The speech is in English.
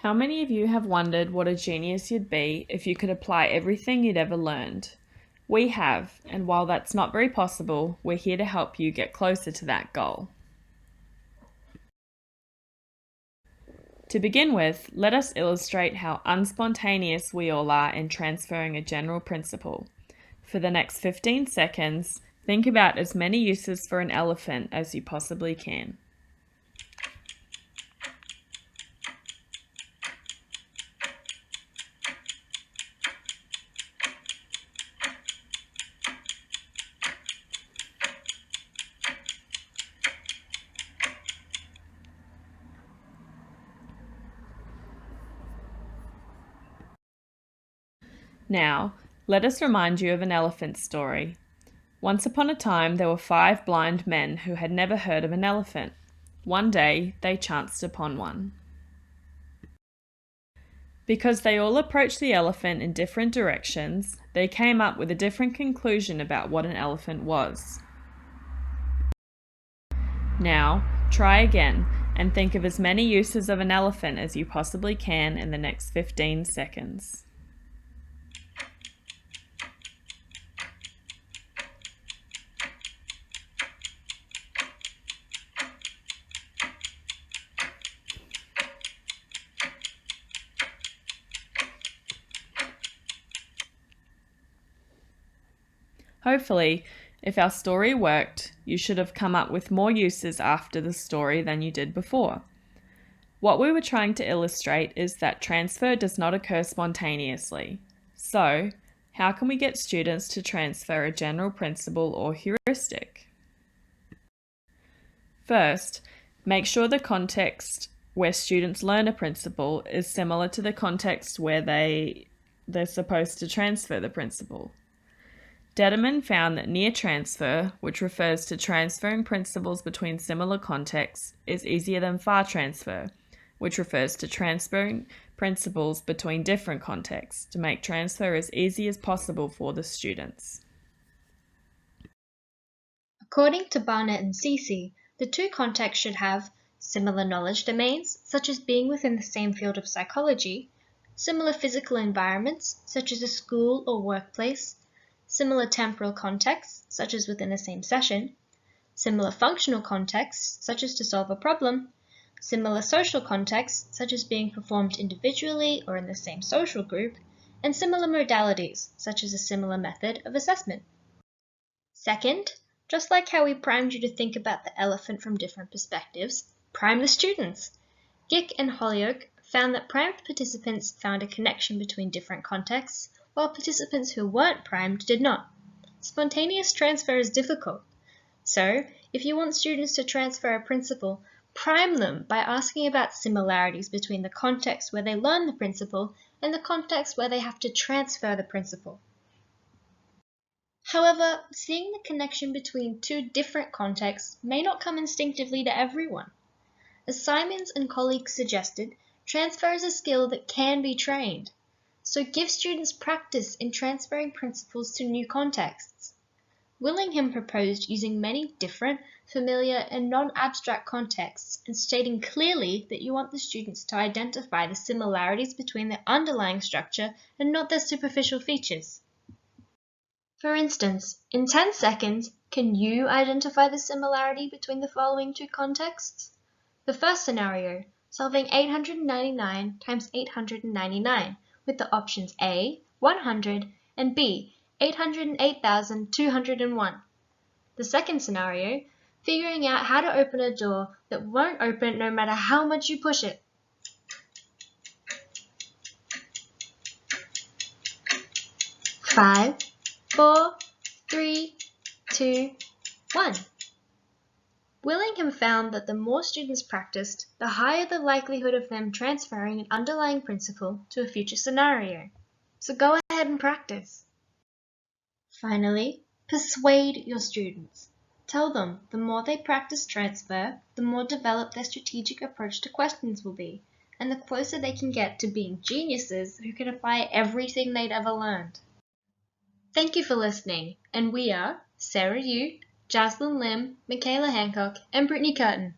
How many of you have wondered what a genius you'd be if you could apply everything you'd ever learned? We have, and while that's not very possible, we're here to help you get closer to that goal. To begin with, let us illustrate how unspontaneous we all are in transferring a general principle. For the next 15 seconds, think about as many uses for an elephant as you possibly can. Now, let us remind you of an elephant story. Once upon a time, there were 5 blind men who had never heard of an elephant. One day, they chanced upon one. Because they all approached the elephant in different directions, they came up with a different conclusion about what an elephant was. Now, try again and think of as many uses of an elephant as you possibly can in the next 15 seconds. Hopefully, if our story worked, you should have come up with more uses after the story than you did before. What we were trying to illustrate is that transfer does not occur spontaneously. So, how can we get students to transfer a general principle or heuristic? First, make sure the context where students learn a principle is similar to the context where they're supposed to transfer the principle. Dedeman found that near transfer, which refers to transferring principles between similar contexts, is easier than far transfer, which refers to transferring principles between different contexts to make transfer as easy as possible for the students. According to Barnett and Ceci, the two contexts should have similar knowledge domains, such as being within the same field of psychology, similar physical environments, such as a school or workplace, similar temporal contexts, such as within the same session, similar functional contexts, such as to solve a problem, similar social contexts, such as being performed individually or in the same social group, and similar modalities, such as a similar method of assessment. Second, just like how we primed you to think about the elephant from different perspectives, prime the students. Gick and Holyoke found that primed participants found a connection between different contexts, while participants who weren't primed did not. Spontaneous transfer is difficult. So, if you want students to transfer a principle, prime them by asking about similarities between the context where they learn the principle and the context where they have to transfer the principle. However, seeing the connection between two different contexts may not come instinctively to everyone. As Simons and colleagues suggested, transfer is a skill that can be trained. So give students practice in transferring principles to new contexts. Willingham proposed using many different, familiar, and non-abstract contexts and stating clearly that you want the students to identify the similarities between their underlying structure and not their superficial features. For instance, in 10 seconds, can you identify the similarity between the following two contexts? The first scenario, solving 899 times 899, with the options A, 100, and B, 808,201. The second scenario, figuring out how to open a door that won't open no matter how much you push it. Five, 4, 3, 2, 1. Willingham found that the more students practiced, the higher the likelihood of them transferring an underlying principle to a future scenario. So go ahead and practice. Finally, persuade your students. Tell them the more they practice transfer, the more developed their strategic approach to questions will be, and the closer they can get to being geniuses who can apply everything they'd ever learned. Thank you for listening, and we are Sarah Yu, Jaslyn Lim, Michaela Hancock, and Brittany Curtin.